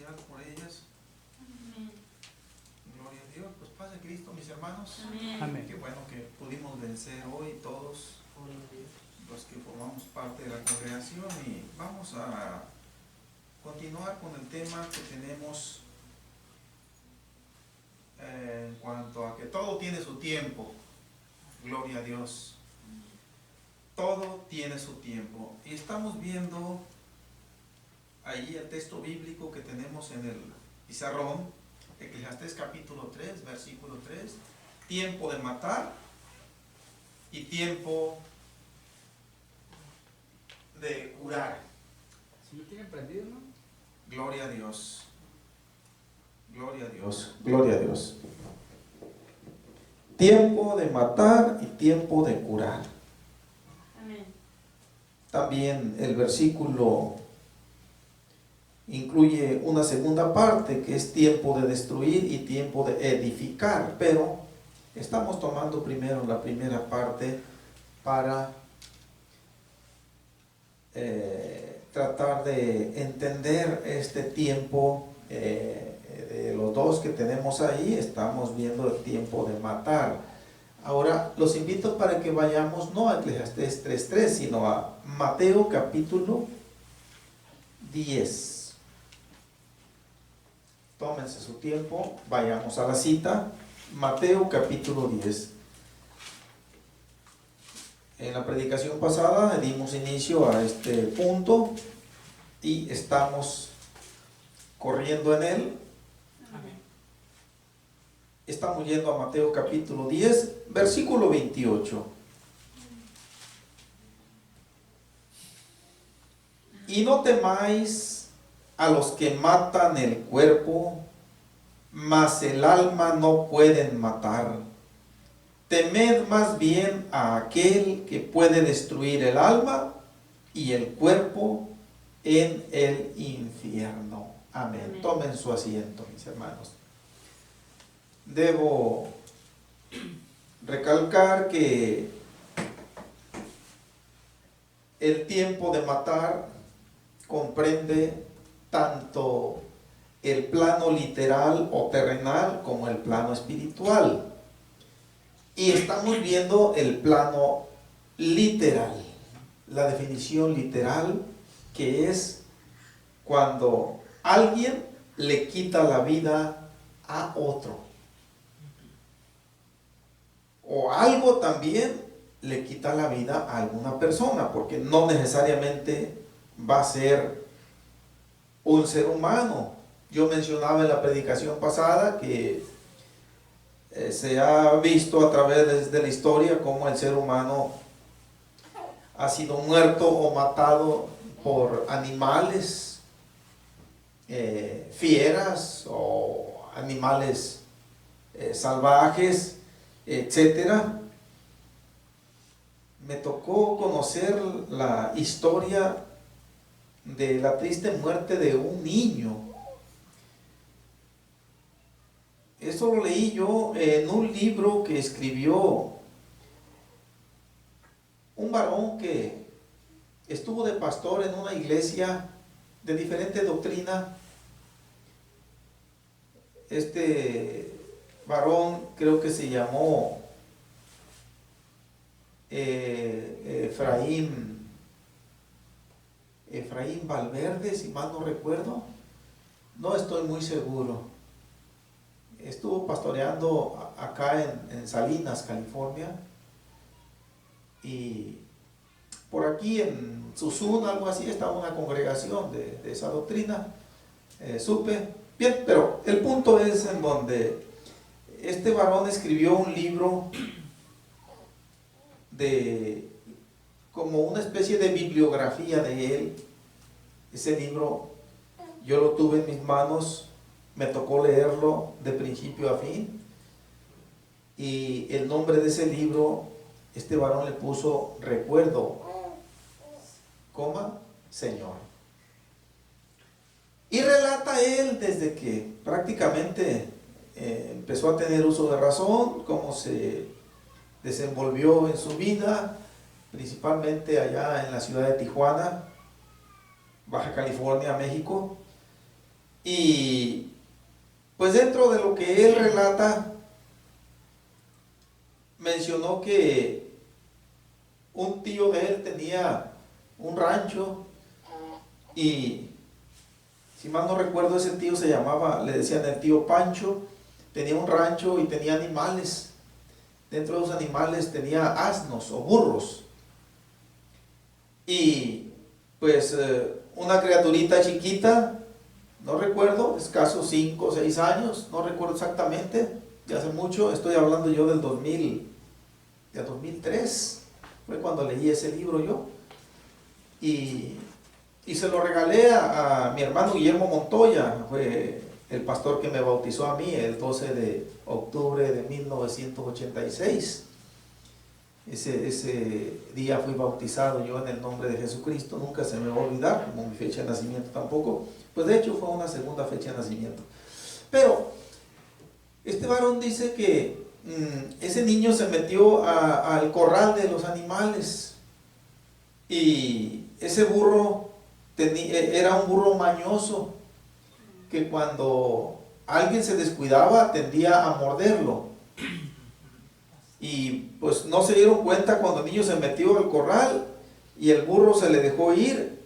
especial por ellas. Amén. Gloria a Dios. Pues paz de Cristo, mis hermanos. Amén. Amén. Qué bueno que pudimos vencer hoy todos los que formamos parte de la congregación, y vamos a continuar con el tema que tenemos en cuanto a que todo tiene su tiempo. Gloria a Dios. Todo tiene su tiempo. Y estamos viendo ahí el texto bíblico que tenemos en el pizarrón, Eclesiastés capítulo 3, versículo 3. Tiempo de matar y tiempo de curar. Si lo tienen prendido, ¿no? Gloria a Dios. Gloria a Dios. Gloria a Dios. Tiempo de matar y tiempo de curar. Amén. También el versículo incluye una segunda parte que es tiempo de destruir y tiempo de edificar, pero estamos tomando primero la primera parte para tratar de entender este tiempo. De los dos que tenemos ahí, estamos viendo el tiempo de matar. Ahora los invito para que vayamos no a Eclesiastés 3:3, sino a Mateo capítulo 10. Tómense su tiempo, vayamos a la cita. Mateo capítulo 10. En la predicación pasada dimos inicio a este punto y estamos corriendo en él. Amén. Estamos yendo a Mateo capítulo 10, versículo 28. Y no temáis a los que matan el cuerpo, mas el alma no pueden matar. Temed más bien a aquel que puede destruir el alma y el cuerpo en el infierno. Amén. Amén. Tomen su asiento, mis hermanos. Debo recalcar que el tiempo de matar comprende tanto el plano literal o terrenal como el plano espiritual. Y estamos viendo el plano literal, la definición literal, que es cuando alguien le quita la vida a otro. O algo también le quita la vida a alguna persona, porque no necesariamente va a ser un ser humano. Yo mencionaba en la predicación pasada que se ha visto a través de la historia cómo el ser humano ha sido muerto o matado por animales, fieras o animales salvajes, etcétera. Me tocó conocer la historia de la triste muerte de un niño. Eso lo leí yo en un libro que escribió un varón que estuvo de pastor en una iglesia de diferente doctrina. Este varón creo que se llamó Efraín Valverde, si mal no recuerdo. No estoy muy seguro. Estuvo pastoreando acá en Salinas, California, y por aquí en Susun, algo así, estaba una congregación de esa doctrina. Supe bien, pero el punto es en donde este varón escribió un libro de como una especie de bibliografía de él. Ese libro yo lo tuve en mis manos. Me tocó leerlo de principio a fin, y el nombre de ese libro, este varón le puso Recuerdo, Señor. Y relata él desde que prácticamente empezó a tener uso de razón, cómo se desenvolvió en su vida, principalmente allá en la ciudad de Tijuana, Baja California, México. Y pues dentro de lo que él relata, mencionó que un tío de él tenía un rancho y, si mal no recuerdo, ese tío se llamaba, le decían el tío Pancho, tenía un rancho y tenía animales. Dentro de los animales tenía asnos o burros. Y pues una criaturita chiquita, no recuerdo, escasos 5 o 6 años, no recuerdo exactamente, de hace mucho, estoy hablando yo del 2003, fue cuando leí ese libro yo, y se lo regalé a mi hermano Guillermo Montoya, fue el pastor que me bautizó a mí el 12 de octubre de 1986. Ese día fui bautizado yo en el nombre de Jesucristo, nunca se me va a olvidar, como mi fecha de nacimiento tampoco, pues de hecho fue una segunda fecha de nacimiento. Pero este varón dice que ese niño se metió al corral de los animales y ese burro era un burro mañoso que cuando alguien se descuidaba tendía a morderlo. Y pues no se dieron cuenta cuando el niño se metió al corral y el burro se le dejó ir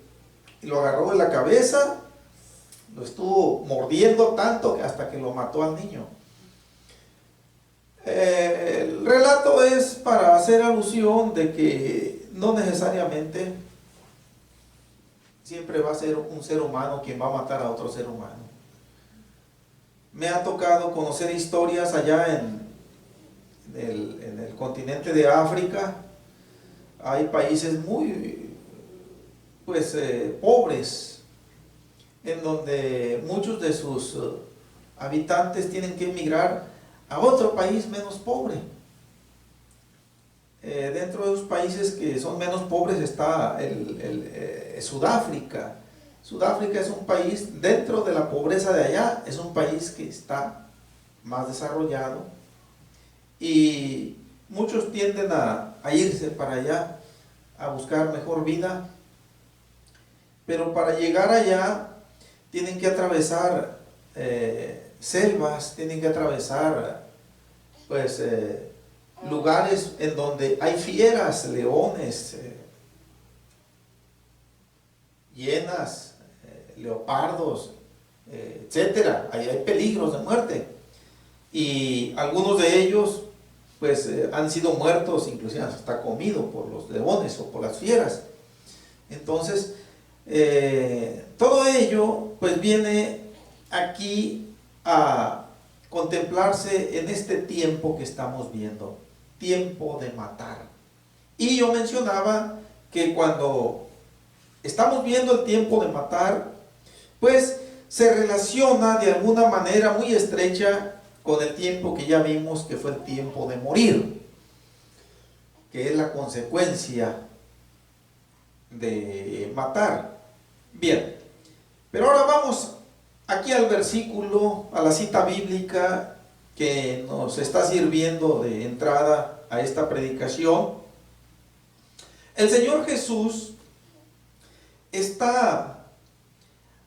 y lo agarró de la cabeza, lo estuvo mordiendo tanto hasta que lo mató al niño. El relato es para hacer alusión de que no necesariamente siempre va a ser un ser humano quien va a matar a otro ser humano. Me ha tocado conocer historias allá en el continente de África. Hay países muy pobres en donde muchos de sus habitantes tienen que emigrar a otro país menos pobre. Dentro de los países que son menos pobres está Sudáfrica. Sudáfrica es un país, dentro de la pobreza de allá, es un país que está más desarrollado y muchos tienden a irse para allá a buscar mejor vida, pero para llegar allá tienen que atravesar selvas, tienen que atravesar pues lugares en donde hay fieras, leones, hienas, leopardos, etcétera. Ahí hay peligros de muerte y algunos de ellos pues han sido muertos, inclusive hasta comidos por los leones o por las fieras. Entonces todo ello pues viene aquí a contemplarse en este tiempo que estamos viendo, tiempo de matar. Y yo mencionaba que cuando estamos viendo el tiempo de matar, pues se relaciona de alguna manera muy estrecha con el tiempo que ya vimos que fue el tiempo de morir, que es la consecuencia de matar. Bien, pero ahora vamos aquí al versículo, a la cita bíblica que nos está sirviendo de entrada a esta predicación. El Señor Jesús está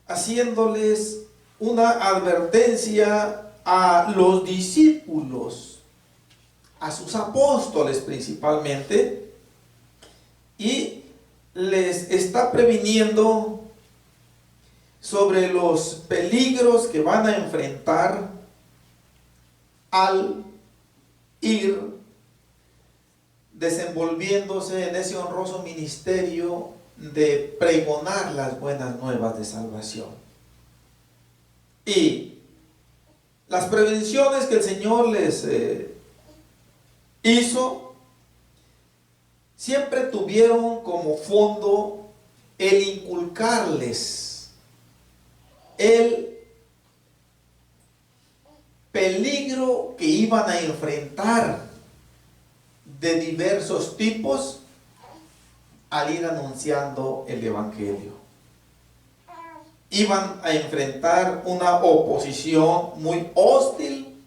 haciéndoles una advertencia a los discípulos, a sus apóstoles principalmente, y les está previniendo sobre los peligros que van a enfrentar al ir desenvolviéndose en ese honroso ministerio de pregonar las buenas nuevas de salvación. Y las prevenciones que el Señor les hizo siempre tuvieron como fondo el inculcarles el peligro que iban a enfrentar de diversos tipos al ir anunciando el Evangelio. Iban a enfrentar una oposición muy hostil,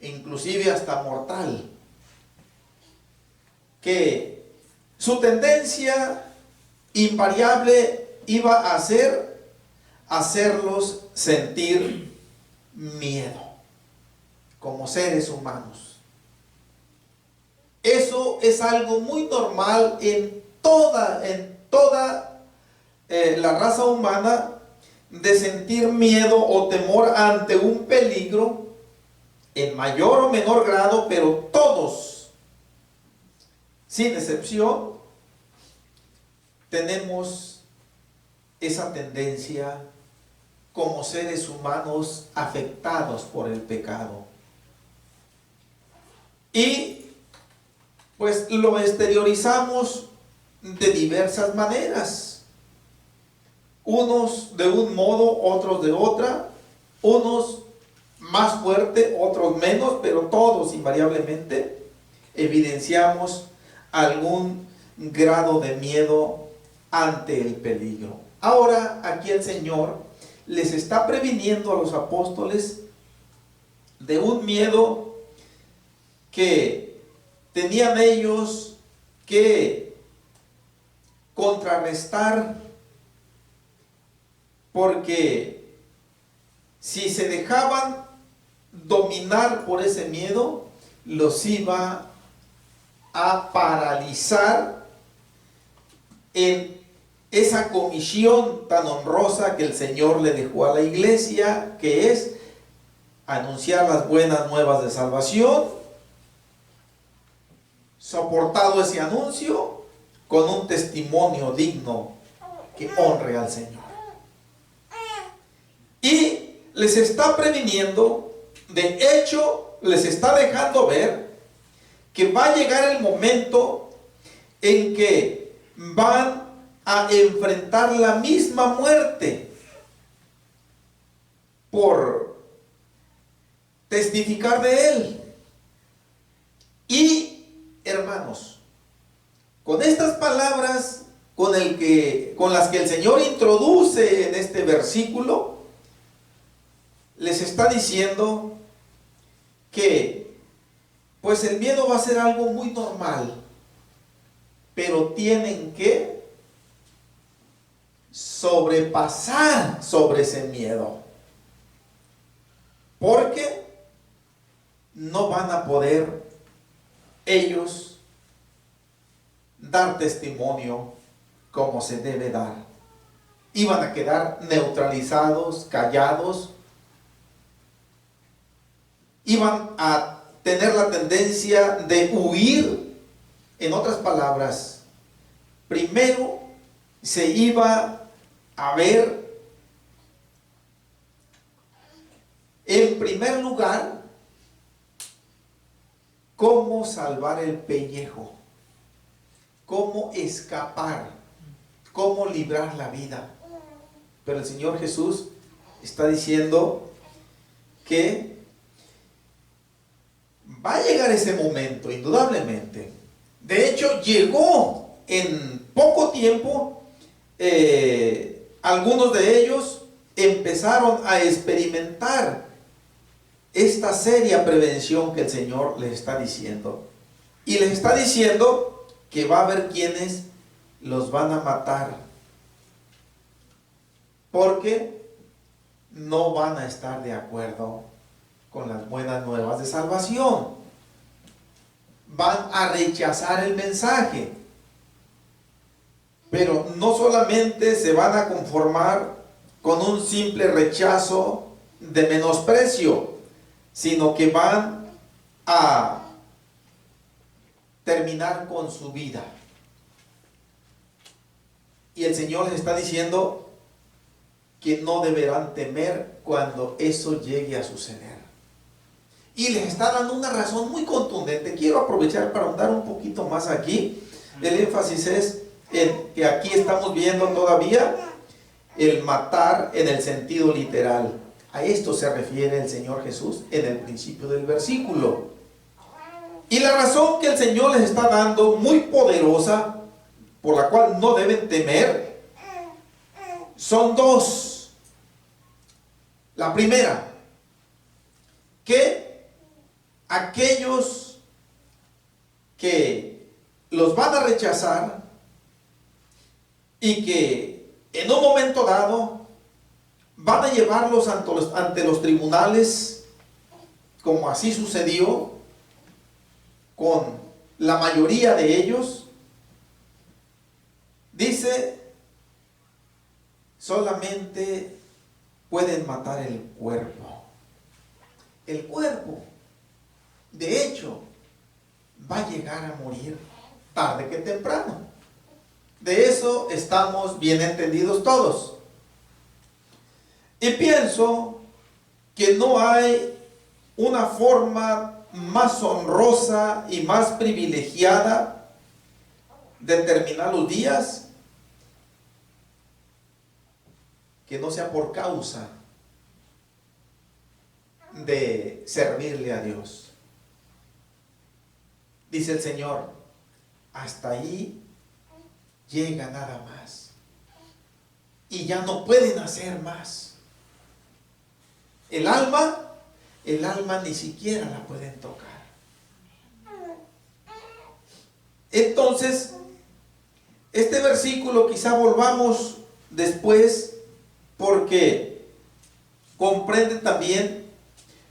inclusive hasta mortal, que su tendencia invariable iba a ser hacerlos sentir miedo como seres humanos. Eso es algo muy normal en toda la raza humana, de sentir miedo o temor ante un peligro en mayor o menor grado, pero todos, sin excepción, tenemos esa tendencia como seres humanos afectados por el pecado. Y pues lo exteriorizamos de diversas maneras. Unos de un modo, otros de otra, unos más fuerte, otros menos, pero todos invariablemente evidenciamos algún grado de miedo ante el peligro. Ahora aquí el Señor les está previniendo a los apóstoles de un miedo que tenían ellos que contrarrestar, porque si se dejaban dominar por ese miedo, los iba a paralizar en esa comisión tan honrosa que el Señor le dejó a la iglesia, que es anunciar las buenas nuevas de salvación, soportado ese anuncio con un testimonio digno que honre al Señor. Y les está previniendo, de hecho, les está dejando ver que va a llegar el momento en que van a enfrentar la misma muerte por testificar de Él. Y, hermanos, con estas palabras con las que el Señor introduce en este versículo, les está diciendo que pues el miedo va a ser algo muy normal, pero tienen que sobrepasar sobre ese miedo, porque no van a poder ellos dar testimonio como se debe dar. Iban a quedar neutralizados, callados, iban a tener la tendencia de huir. En otras palabras, primero se iba a ver, en primer lugar, cómo salvar el pellejo, cómo escapar, cómo librar la vida. Pero el Señor Jesús está diciendo que va a llegar ese momento, indudablemente. De hecho, llegó en poco tiempo. Algunos de ellos empezaron a experimentar esta seria prevención que el Señor les está diciendo. Y les está diciendo que va a haber quienes los van a matar, porque no van a estar de acuerdo con las buenas nuevas de salvación. Van a rechazar el mensaje. Pero no solamente se van a conformar con un simple rechazo de menosprecio, sino que van a terminar con su vida. Y el Señor les está diciendo que no deberán temer cuando eso llegue a suceder. Y les está dando una razón muy contundente. Quiero aprovechar para ahondar un poquito más aquí. El énfasis es en que aquí estamos viendo todavía el matar en el sentido literal. A esto se refiere el Señor Jesús en el principio del versículo. Y la razón que el Señor les está dando, muy poderosa, por la cual no deben temer, son dos. La primera, que aquellos que los van a rechazar y que en un momento dado van a llevarlos ante los tribunales, como así sucedió con la mayoría de ellos. Dice, solamente pueden matar el cuerpo. El cuerpo, de hecho, va a llegar a morir tarde que temprano. De eso estamos bien entendidos todos. Y pienso que no hay una forma más honrosa y más privilegiada de terminar los días que no sea por causa de servirle a Dios. Dice el Señor, hasta ahí llega nada más. Y ya no pueden hacer más. El alma ni siquiera la pueden tocar. Entonces, este versículo quizá volvamos después, porque comprende también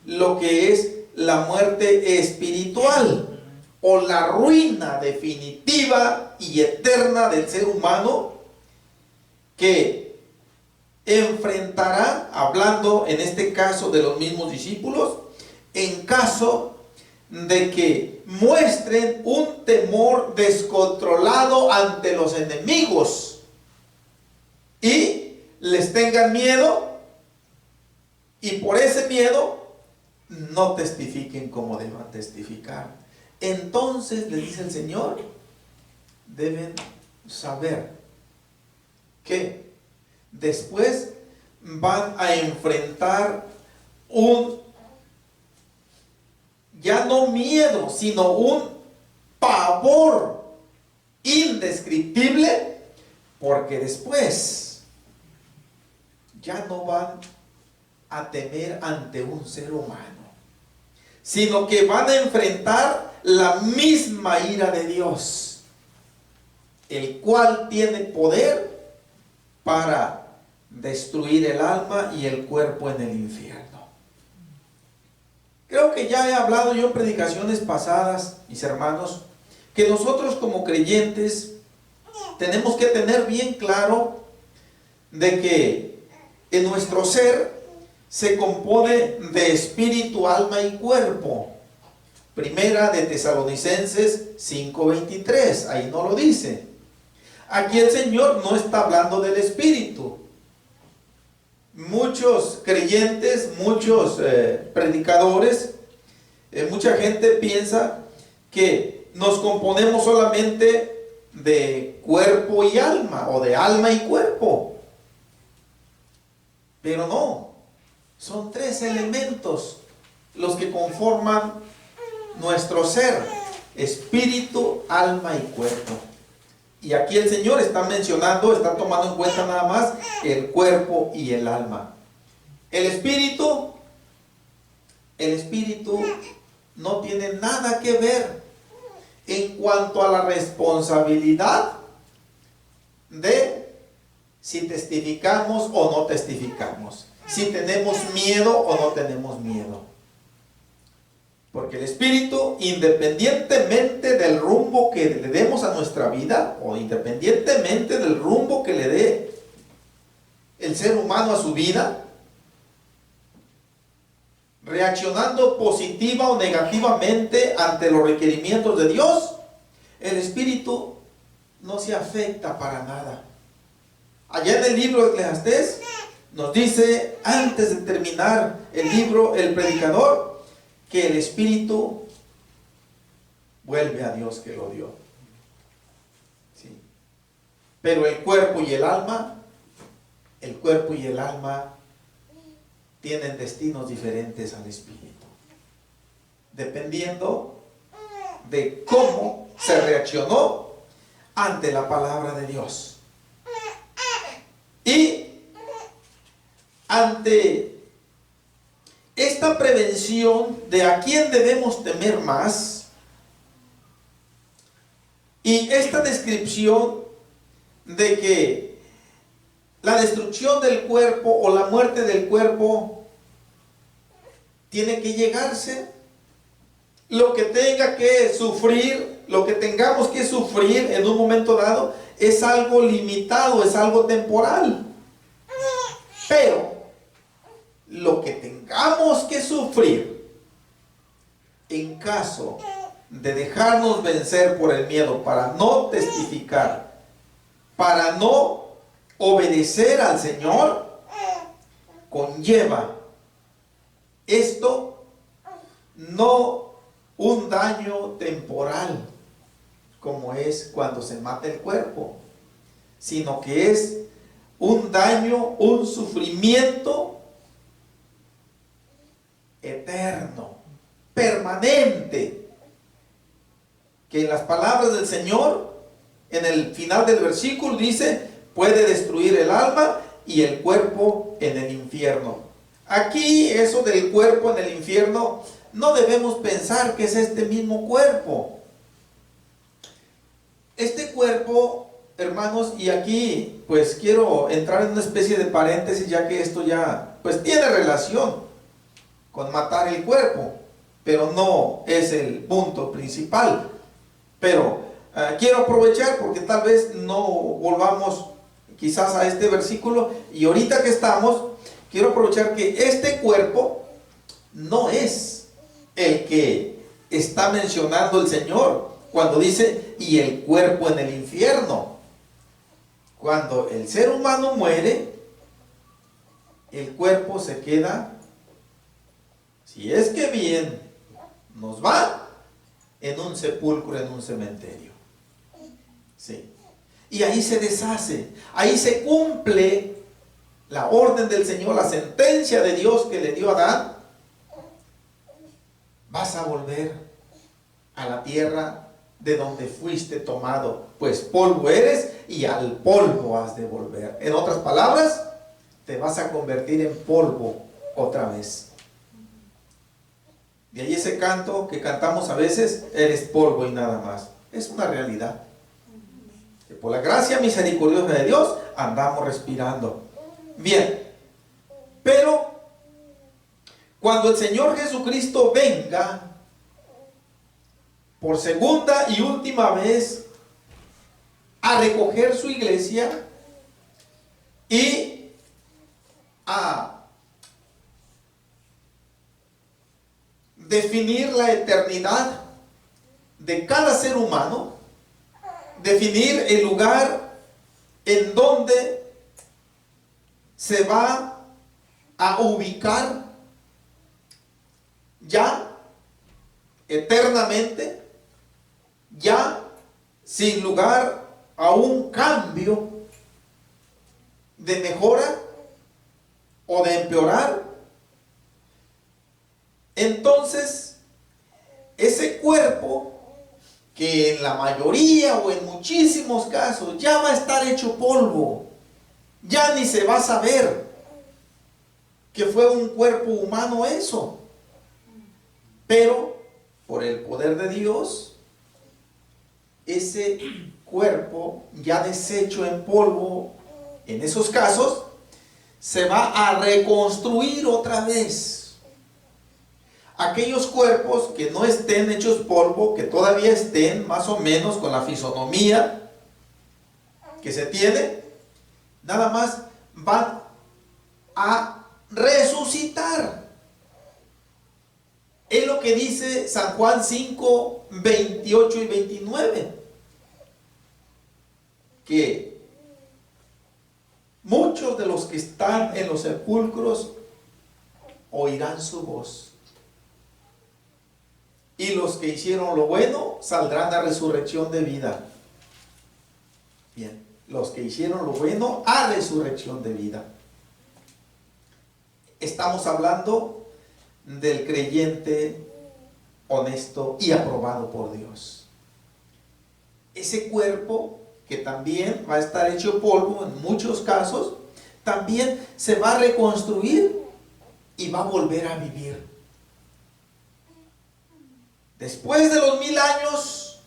lo que es la muerte espiritual o la ruina definitiva y eterna del ser humano, que enfrentará, hablando en este caso de los mismos discípulos, en caso de que muestren un temor descontrolado ante los enemigos y les tengan miedo, y por ese miedo no testifiquen como deban testificar. Entonces les dice el Señor, deben saber que después van a enfrentar ya no miedo, sino un pavor indescriptible, porque después ya no van a temer ante un ser humano, sino que van a enfrentar la misma ira de Dios, el cual tiene poder para destruir el alma y el cuerpo en el infierno. Creo que ya he hablado yo en predicaciones pasadas, mis hermanos, que nosotros como creyentes tenemos que tener bien claro de que en nuestro ser se compone de espíritu, alma y cuerpo. Primera de Tesalonicenses 5:23, ahí no lo dice. Aquí el Señor no está hablando del espíritu. Muchos creyentes, muchos predicadores, mucha gente piensa que nos componemos solamente de cuerpo y alma, o de alma y cuerpo. Pero no, son tres elementos los que conforman nuestro ser: espíritu, alma y cuerpo. Y aquí el Señor está mencionando, está tomando en cuenta nada más el cuerpo y el alma. El espíritu no tiene nada que ver en cuanto a la responsabilidad de si testificamos o no testificamos, si tenemos miedo o no tenemos miedo. Porque el espíritu, independientemente del rumbo que le demos a nuestra vida, o independientemente del rumbo que le dé el ser humano a su vida, reaccionando positiva o negativamente ante los requerimientos de Dios, el espíritu no se afecta para nada. Allá en el libro de Eclesiastés nos dice, antes de terminar el libro, el predicador, que el espíritu vuelve a Dios que lo dio. ¿Sí? Pero el cuerpo y el alma tienen destinos diferentes al espíritu, dependiendo de cómo se reaccionó ante la palabra de Dios. Y ante esta prevención de a quién debemos temer más, y esta descripción de que la destrucción del cuerpo o la muerte del cuerpo tiene que llegarse. Lo que tenga que sufrir, lo que tengamos que sufrir en un momento dado es algo limitado, es algo temporal. Pero lo que tengamos que sufrir en caso de dejarnos vencer por el miedo para no testificar, para no obedecer al Señor, conlleva esto no un daño temporal como es cuando se mata el cuerpo, sino que es un daño, un sufrimiento eterno, permanente, que en las palabras del Señor, en el final del versículo dice, puede destruir el alma y el cuerpo en el infierno. Aquí eso del cuerpo en el infierno, no debemos pensar que es este mismo cuerpo. Este cuerpo, hermanos, y aquí pues quiero entrar en una especie de paréntesis, ya que esto ya pues tiene relación con matar el cuerpo, pero no es el punto principal. Pero quiero aprovechar porque tal vez no volvamos quizás a este versículo, y ahorita que estamos, quiero aprovechar que este cuerpo no es el que está mencionando el Señor cuando dice y el cuerpo en el infierno. Cuando el ser humano muere, el cuerpo se queda, si es que bien nos va, en un sepulcro, en un cementerio. Sí. Y ahí se deshace, ahí se cumple la orden del Señor, la sentencia de Dios que le dio a Adán. Vas a volver a la tierra de donde fuiste tomado, pues polvo eres y al polvo has de volver. En otras palabras, te vas a convertir en polvo otra vez. De ahí ese canto que cantamos a veces, eres polvo y nada más. Es una realidad. Que por la gracia misericordiosa de Dios andamos respirando. Bien, pero cuando el Señor Jesucristo venga por segunda y última vez a recoger su iglesia y a definir la eternidad de cada ser humano, definir el lugar en donde se va a ubicar ya eternamente, ya sin lugar a un cambio de mejora o de empeorar. Entonces, ese cuerpo que en la mayoría o en muchísimos casos ya va a estar hecho polvo, ya ni se va a saber que fue un cuerpo humano eso. Pero por el poder de Dios, ese cuerpo ya deshecho en polvo, en esos casos, se va a reconstruir otra vez. Aquellos cuerpos que no estén hechos polvo, que todavía estén más o menos con la fisonomía que se tiene, nada más van a resucitar. Es lo que dice San Juan 5, 28 y 29. Que muchos de los que están en los sepulcros oirán su voz. Y los que hicieron lo bueno saldrán a resurrección de vida. Bien, los que hicieron lo bueno a resurrección de vida. Estamos hablando del creyente honesto y aprobado por Dios. Ese cuerpo que también va a estar hecho polvo en muchos casos, también se va a reconstruir y va a volver a vivir. Después de los 1000 años,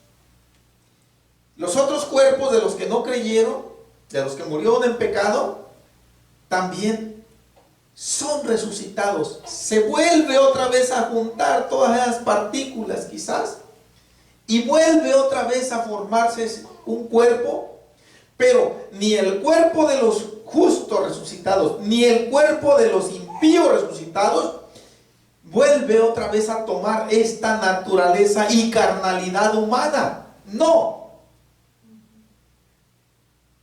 los otros cuerpos de los que no creyeron, de los que murieron en pecado, también son resucitados. Se vuelve otra vez a juntar todas esas partículas quizás y vuelve otra vez a formarse un cuerpo, pero ni el cuerpo de los justos resucitados, ni el cuerpo de los impíos resucitados vuelve otra vez a tomar esta naturaleza y carnalidad humana. No.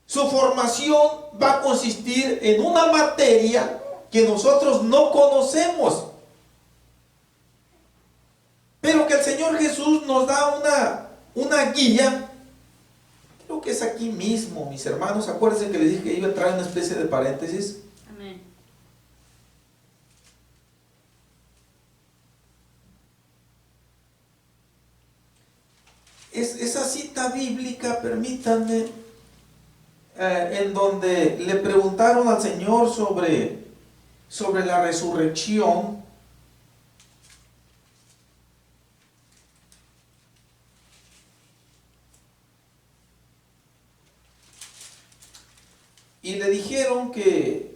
Su formación va a consistir en una materia que nosotros no conocemos, pero que el Señor Jesús nos da una guía. Creo que es aquí mismo, mis hermanos. Acuérdense que les dije que iba a traer una especie de paréntesis. Amén. Esa cita bíblica, permítanme, en donde le preguntaron al Señor sobre la resurrección. Y le dijeron que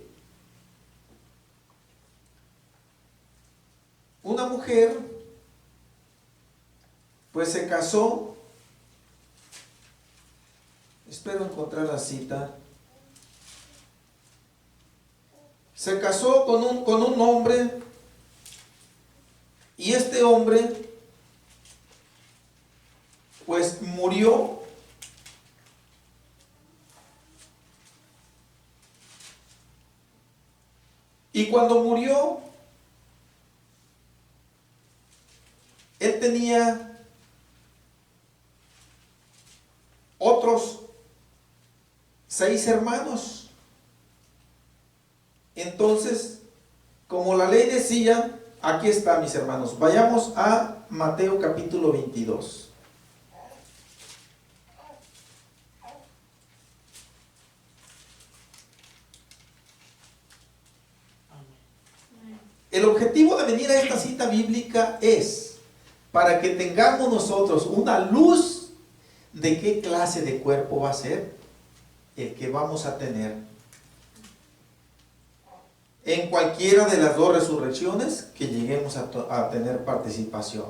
una mujer pues se casó. Espero encontrar la cita. Se casó con un hombre, y este hombre pues murió. Y cuando murió, él tenía otros 6 hermanos. Entonces, como la ley decía, aquí está, mis hermanos, vayamos a Mateo capítulo 22. El objetivo de venir a esta cita bíblica es para que tengamos nosotros una luz de qué clase de cuerpo va a ser el que vamos a tener en cualquiera de las 2 resurrecciones que lleguemos a tener participación.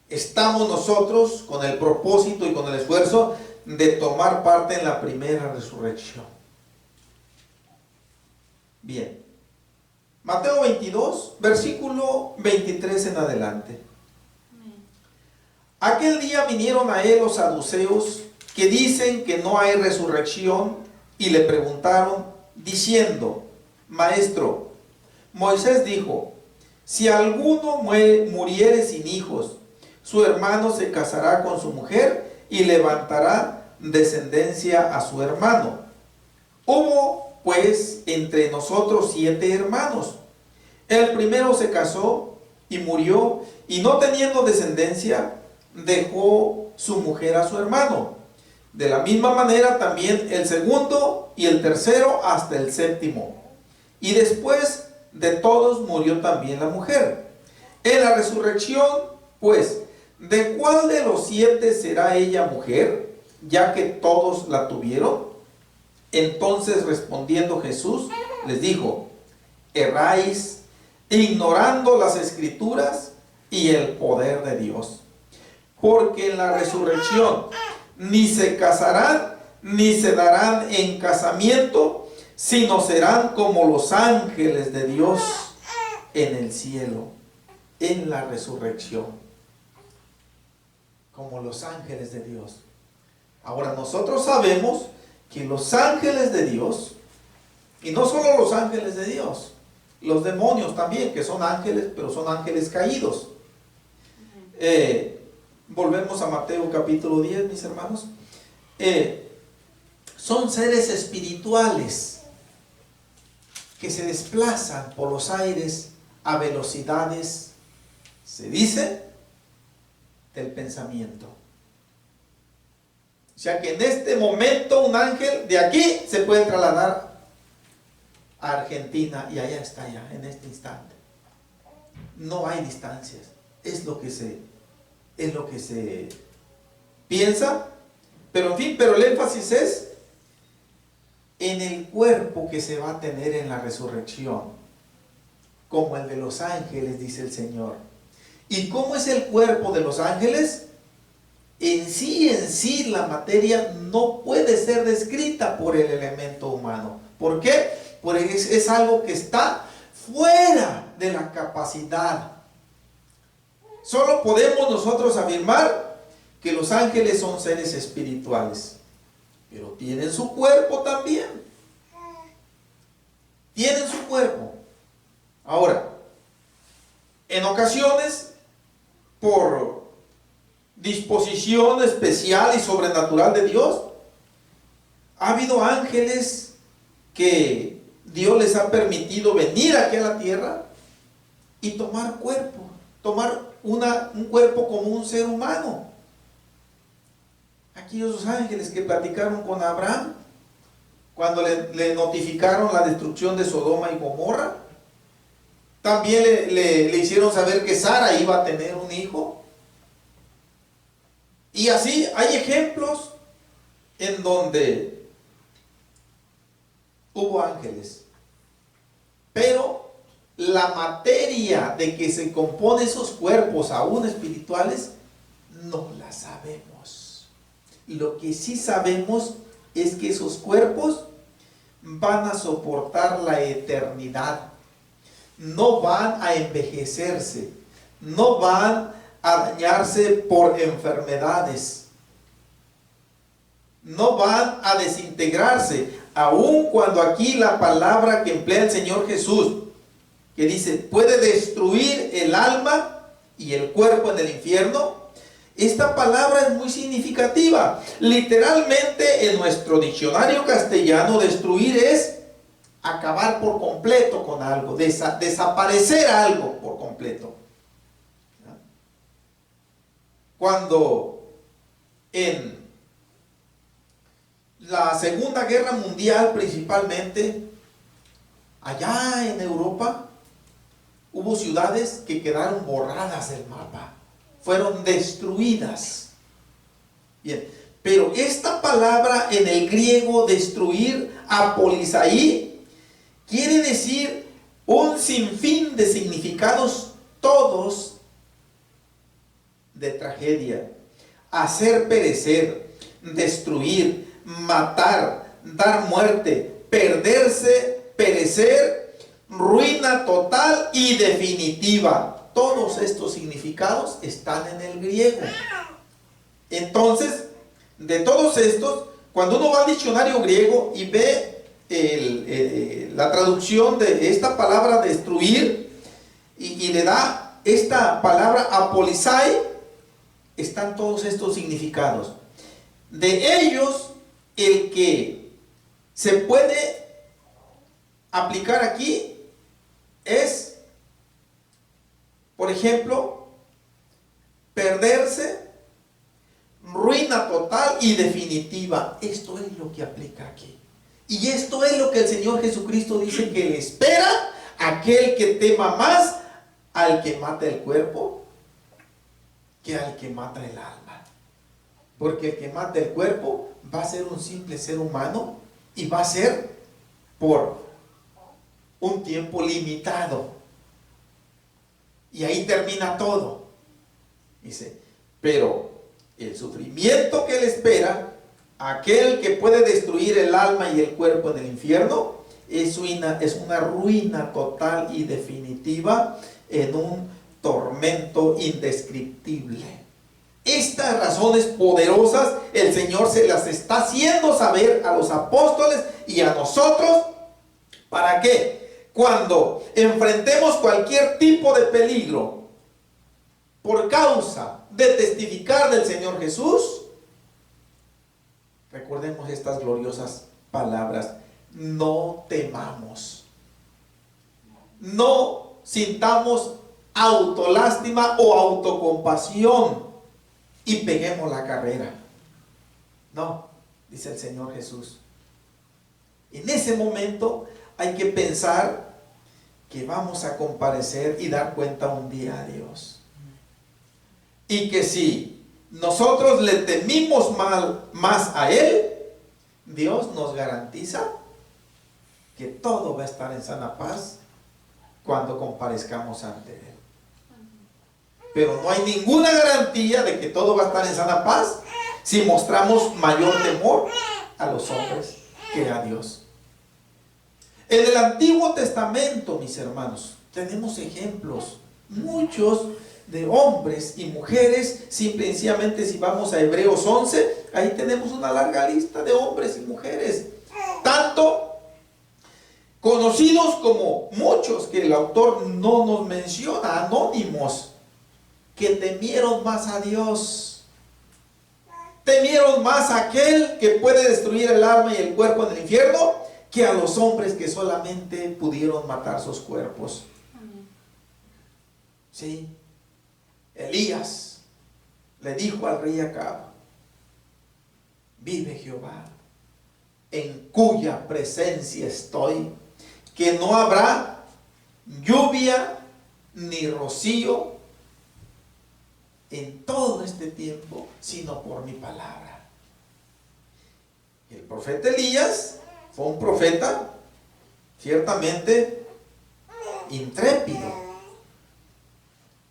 Estamos nosotros con el propósito y con el esfuerzo de tomar parte en la primera resurrección. Bien. Mateo 22, versículo 23 en adelante. Aquel día vinieron a él los saduceos, que dicen que no hay resurrección, y le preguntaron, diciendo, Maestro, Moisés dijo, si alguno muriere sin hijos, su hermano se casará con su mujer y levantará descendencia a su hermano. Hubo pues entre nosotros 7 hermanos. El primero se casó y murió, y no teniendo descendencia, dejó su mujer a su hermano. De la misma manera también el segundo y el tercero hasta el séptimo. Y después de todos murió también la mujer. En la resurrección, pues, ¿de cuál de los 7 será ella mujer, ya que todos la tuvieron? Entonces respondiendo Jesús les dijo, erráis ignorando las Escrituras y el poder de Dios, porque en la resurrección ni se casarán ni se darán en casamiento, sino serán como los ángeles de Dios en el cielo. En la resurrección, como los ángeles de Dios. Ahora nosotros sabemos que los ángeles de Dios, y no solo los ángeles de Dios, los demonios también, que son ángeles, pero son ángeles caídos. Volvemos a Mateo capítulo 10, mis hermanos. Son seres espirituales que se desplazan por los aires a velocidades, se dice, del pensamiento. O sea que en este momento un ángel de aquí se puede trasladar a Argentina y allá está ya, en este instante. No hay distancias. Es lo que se piensa, pero en fin, pero el énfasis es en el cuerpo que se va a tener en la resurrección, como el de los ángeles, dice el Señor. ¿Y cómo es el cuerpo de los ángeles? En sí la materia no puede ser descrita por el elemento humano. ¿Por qué? Porque es algo que está fuera de la capacidad. Solo podemos nosotros afirmar que los ángeles son seres espirituales, pero tienen su cuerpo también. Tienen su cuerpo. Ahora, en ocasiones, por disposición especial y sobrenatural de Dios, ha habido ángeles que Dios les ha permitido venir aquí a la tierra y tomar cuerpo, tomar un cuerpo como un ser humano. Aquellos ángeles que platicaron con Abraham cuando le notificaron la destrucción de Sodoma y Gomorra, también le hicieron saber que Sara iba a tener un hijo. Y así hay ejemplos en donde hubo ángeles, pero la materia de que se compone esos cuerpos aún espirituales no la sabemos. Lo que sí sabemos es que esos cuerpos van a soportar la eternidad, no van a envejecerse, no van a dañarse por enfermedades, no van a desintegrarse, aun cuando aquí la palabra que emplea el Señor Jesús, que dice, puede destruir el alma y el cuerpo en el infierno. Esta palabra es muy significativa. Literalmente en nuestro diccionario castellano, destruir es acabar por completo con algo, desaparecer algo por completo. Cuando en la Segunda Guerra Mundial principalmente, allá en Europa, hubo ciudades que quedaron borradas del mapa, fueron destruidas. Bien, pero esta palabra en el griego destruir, apolisaí, quiere decir un sinfín de significados, todos de tragedia: hacer perecer, destruir, matar, dar muerte, perderse, perecer, ruina total y definitiva. Todos estos significados están en el griego. Entonces, de todos estos, cuando uno va al diccionario griego y ve la traducción de esta palabra destruir y le da esta palabra apolisai, están todos estos significados. De ellos, el que se puede aplicar aquí es, por ejemplo, perderse, ruina total y definitiva. Esto es lo que aplica aquí. Y esto es lo que el Señor Jesucristo dice que le espera a aquel que tema más al que mata el cuerpo que al que mata el alma. Porque el que mata el cuerpo va a ser un simple ser humano y va a ser por un tiempo limitado. Y ahí termina todo. Dice, pero el sufrimiento que le espera a aquel que puede destruir el alma y el cuerpo en el infierno es una ruina total y definitiva, en un tormento indescriptible. Estas razones poderosas el Señor se las está haciendo saber a los apóstoles y a nosotros. ¿Para qué? Cuando enfrentemos cualquier tipo de peligro por causa de testificar del Señor Jesús, recordemos estas gloriosas palabras: no temamos, no sintamos autolástima o autocompasión y peguemos la carrera. No, dice el Señor Jesús. En ese momento hay que pensar que vamos a comparecer y dar cuenta un día a Dios. Y que si nosotros le temimos más a Él, Dios nos garantiza que todo va a estar en sana paz cuando comparezcamos ante Él. Pero no hay ninguna garantía de que todo va a estar en sana paz si mostramos mayor temor a los hombres que a Dios. En el Antiguo Testamento, mis hermanos, tenemos ejemplos, muchos de hombres y mujeres. Simple y sencillamente, si vamos a Hebreos 11, ahí tenemos una larga lista de hombres y mujeres, tanto conocidos como muchos que el autor no nos menciona, anónimos, que temieron más a Dios, temieron más a aquel que puede destruir el alma y el cuerpo en el infierno, que a los hombres que solamente pudieron matar sus cuerpos. Sí, Elías le dijo al rey Acab: vive Jehová, en cuya presencia estoy, que no habrá lluvia ni rocío en todo este tiempo, sino por mi palabra. El profeta Elías fue un profeta ciertamente intrépido,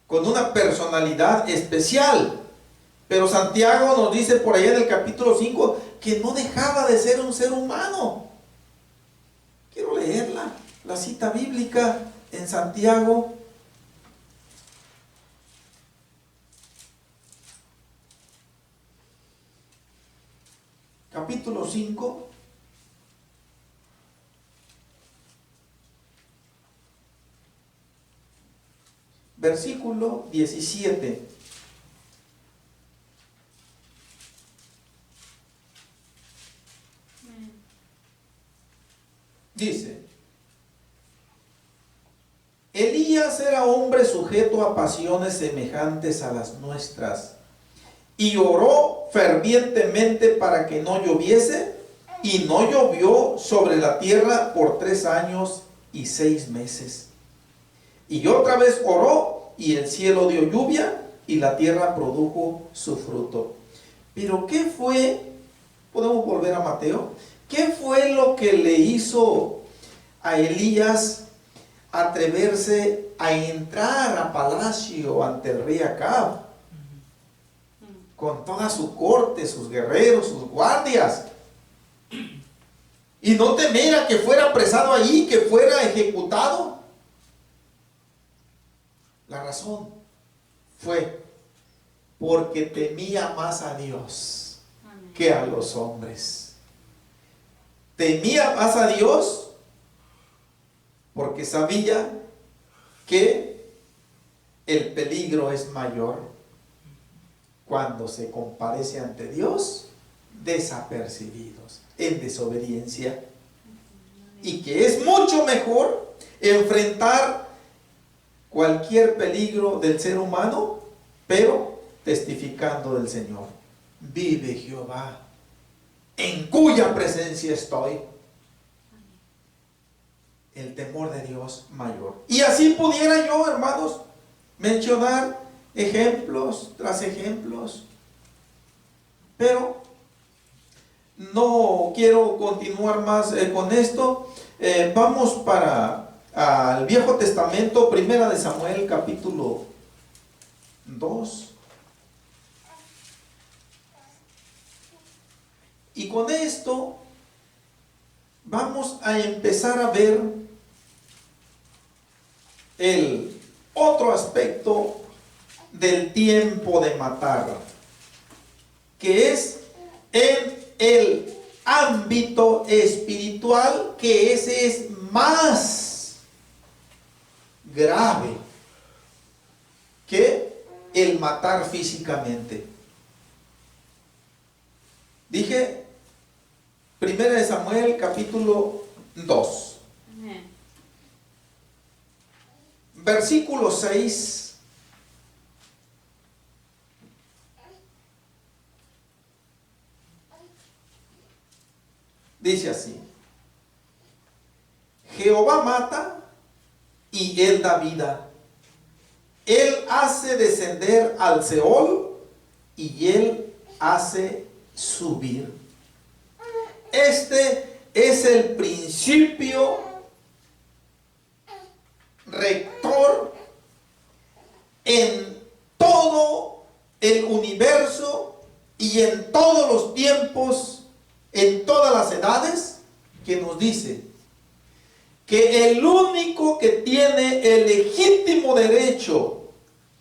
con una personalidad especial. Pero Santiago nos dice por allá en el capítulo 5 que no dejaba de ser un ser humano. Quiero leerla, la cita bíblica en Santiago. Capítulo 5. Versículo 17. Dice: Elías era hombre sujeto a pasiones semejantes a las nuestras, y oró fervientemente para que no lloviese, y no llovió sobre la tierra por 3 años y 6 meses. Y otra vez oró, y el cielo dio lluvia, y la tierra produjo su fruto. Pero ¿qué fue? Podemos volver a Mateo. ¿Qué fue lo que le hizo a Elías atreverse a entrar a palacio ante el rey Acab, con toda su corte, sus guerreros, sus guardias, y no temer a que fuera apresado allí, que fuera ejecutado? La razón fue porque temía más a Dios que a los hombres. Temía más a Dios porque sabía que el peligro es mayor cuando se comparece ante Dios desapercibidos, en desobediencia, y que es mucho mejor enfrentar cualquier peligro del ser humano, pero testificando del Señor. Vive Jehová, en cuya presencia estoy. El temor de Dios mayor. Y así pudiera yo, hermanos, mencionar ejemplos tras ejemplos, pero no quiero continuar más con esto. Vamos para al Viejo Testamento, Primera de Samuel, capítulo 2. Y con esto vamos a empezar a ver el otro aspecto del tiempo de matar, que es en el ámbito espiritual, que ese es más grave que el matar físicamente. Dije, Primera de Samuel, capítulo 2. Versículo 6. Dice así: Jehová mata y él da vida. Él hace descender al Seol y él hace subir. Este es el principio rector en todo el universo y en todos los tiempos, en todas las edades, que nos dice que el único que tiene el legítimo derecho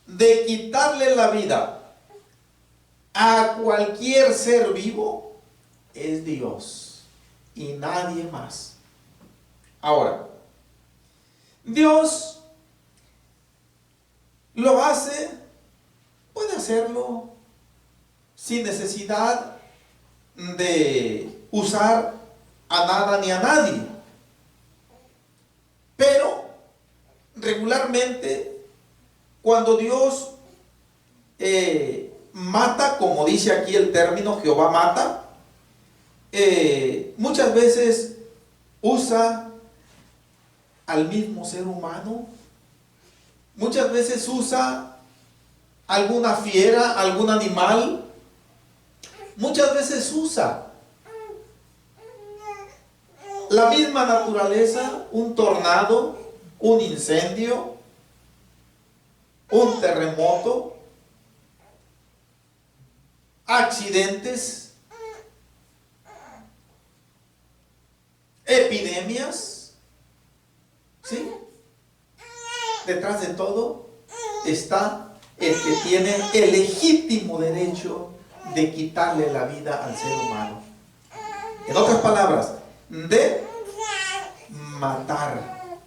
de quitarle la vida a cualquier ser vivo es Dios y nadie más. Ahora, Dios lo hace, puede hacerlo sin necesidad de usar a nada ni a nadie. Pero regularmente cuando Dios mata, como dice aquí el término, Jehová mata, muchas veces usa al mismo ser humano, muchas veces usa alguna fiera, algún animal, muchas veces usa la misma naturaleza, un tornado, un incendio, un terremoto, accidentes, epidemias, ¿sí? Detrás de todo está el que tiene el legítimo derecho de quitarle la vida al ser humano. En otras palabras, de matar.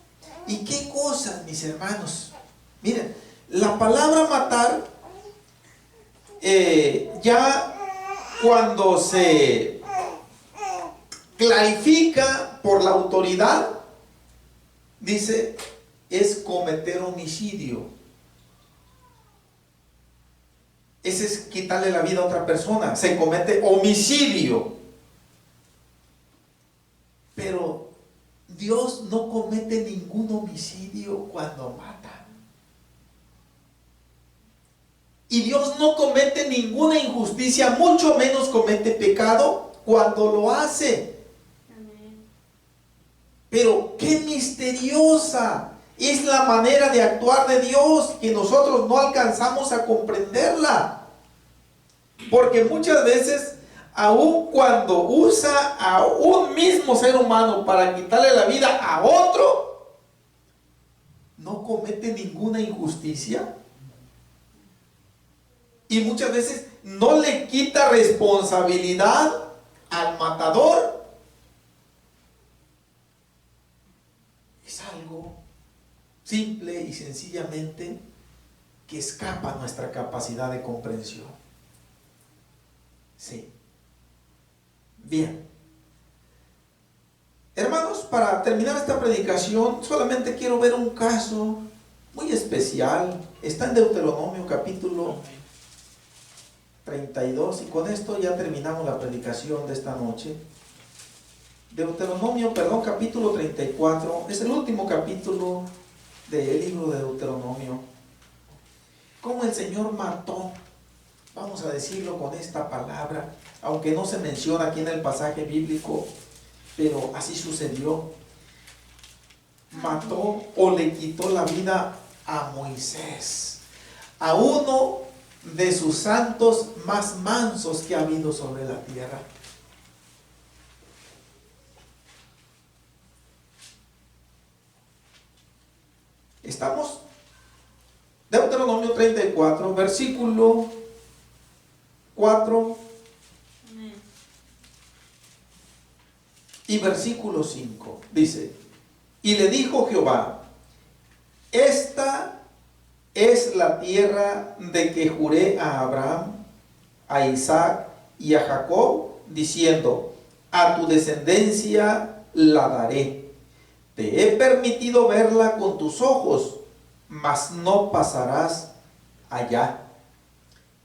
¿Y qué cosas, mis hermanos? Miren, la palabra matar, ya cuando se clarifica por la autoridad, dice, es cometer homicidio. Ese es quitarle la vida a otra persona. Se comete homicidio. Pero Dios no comete ningún homicidio cuando mata. Y Dios no comete ninguna injusticia, mucho menos comete pecado cuando lo hace. Amén. Pero qué misteriosa es la manera de actuar de Dios, que nosotros no alcanzamos a comprenderla. Porque muchas veces, aun cuando usa a un mismo ser humano para quitarle la vida a otro, no comete ninguna injusticia. Y muchas veces no le quita responsabilidad al matador. Es algo simple y sencillamente que escapa a nuestra capacidad de comprensión. Sí. Bien. Hermanos, para terminar esta predicación, solamente quiero ver un caso muy especial. Está en Deuteronomio capítulo 32, y con esto ya terminamos la predicación de esta noche. Capítulo 34, es el último capítulo del libro de Deuteronomio. Cómo el Señor mató, vamos a decirlo con esta palabra, aunque no se menciona aquí en el pasaje bíblico, pero así sucedió. Mató o le quitó la vida a Moisés, a uno de sus santos más mansos que ha habido sobre la tierra. Estamos Deuteronomio 34, versículo 4 Amén. y versículo 5. Dice: y le dijo Jehová, esta es la tierra de que juré a Abraham, a Isaac y a Jacob, diciendo, a tu descendencia la daré. Te he permitido verla con tus ojos, mas no pasarás allá.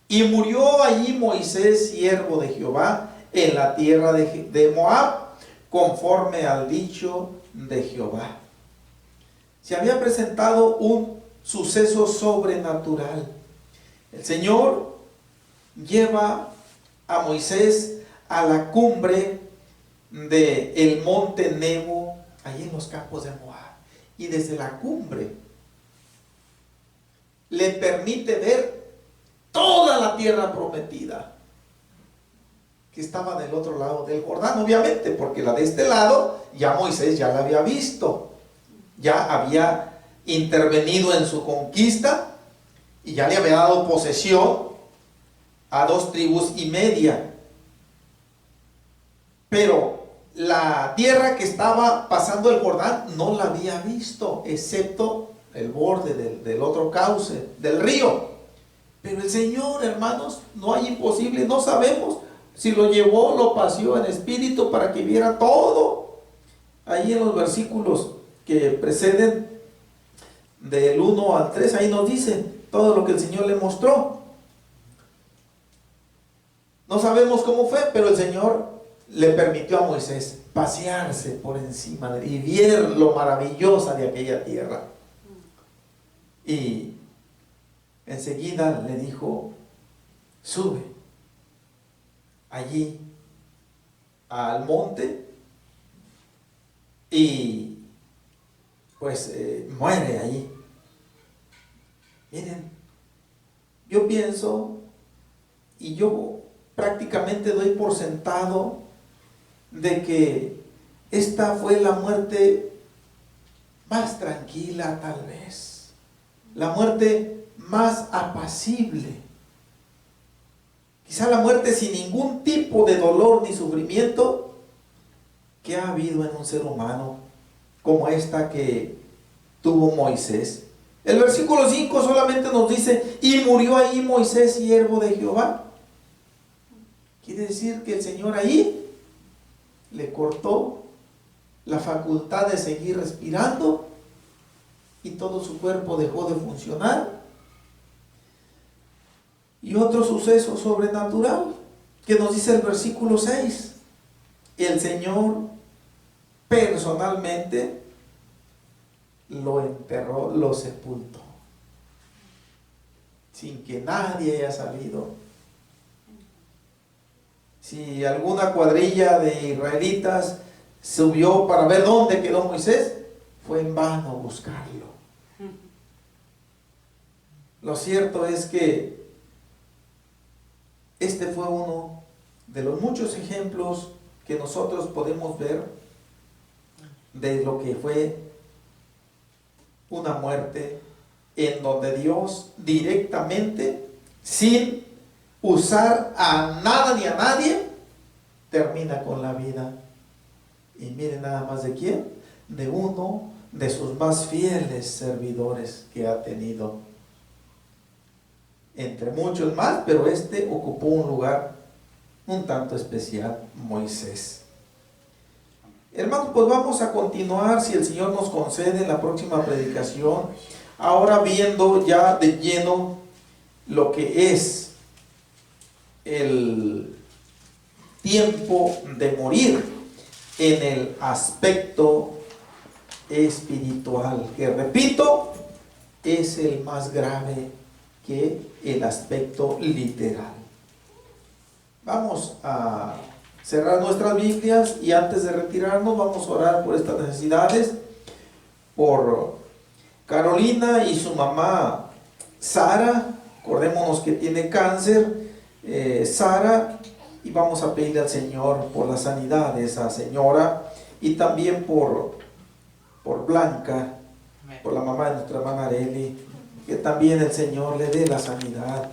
Y murió allí Moisés, siervo de Jehová, en la tierra de Moab, conforme al dicho de Jehová. Se había presentado un suceso sobrenatural. El Señor lleva a Moisés a la cumbre de el monte Nebo, allí en los campos de Moab, y desde la cumbre le permite ver toda la tierra prometida, que estaba del otro lado del Jordán, obviamente, porque la de este lado ya Moisés ya la había visto, ya había intervenido en su conquista y ya le había dado posesión a 2 tribus y media. Pero la tierra que estaba pasando el Jordán no la había visto, excepto el borde del otro cauce, del río. Pero el Señor, hermanos, no hay imposible, no sabemos si lo llevó, lo paseó en espíritu para que viera todo. Ahí en los versículos que preceden, del 1 al 3, ahí nos dice todo lo que el Señor le mostró. No sabemos cómo fue, pero el Señor le permitió a Moisés pasearse por encima y ver lo maravillosa de aquella tierra. Y enseguida le dijo: sube allí al monte y pues muere allí. Miren, yo pienso y yo prácticamente doy por sentado de que esta fue la muerte más tranquila, tal vez, la muerte más apacible, quizá la muerte sin ningún tipo de dolor ni sufrimiento que ha habido en un ser humano, como esta que tuvo Moisés. El versículo 5 solamente nos dice: y murió ahí Moisés, siervo de Jehová. Quiere decir que el Señor ahí le cortó la facultad de seguir respirando y todo su cuerpo dejó de funcionar. Y otro suceso sobrenatural que nos dice el versículo 6: el Señor personalmente lo enterró, lo sepultó, sin que nadie haya sabido. Si alguna cuadrilla de israelitas subió para ver dónde quedó Moisés, fue en vano buscarlo. Lo cierto es que este fue uno de los muchos ejemplos que nosotros podemos ver de lo que fue una muerte en donde Dios directamente, sin usar a nada ni a nadie, termina con la vida. Y miren nada más de quién: de uno de sus más fieles servidores que ha tenido, entre muchos más, pero este ocupó un lugar un tanto especial: Moisés. Hermanos, pues vamos a continuar, si el Señor nos concede, en la próxima predicación, ahora viendo ya de lleno lo que es el tiempo de morir en el aspecto espiritual, que repito, es el más grave que el aspecto literal. Vamos a cerrar nuestras Biblias y antes de retirarnos vamos a orar por estas necesidades, por Carolina y su mamá Sara. Acordémonos que tiene cáncer Sara, y vamos a pedirle al Señor por la sanidad de esa señora, y también por Blanca, por la mamá de nuestra hermana Areli, que también el Señor le dé la sanidad.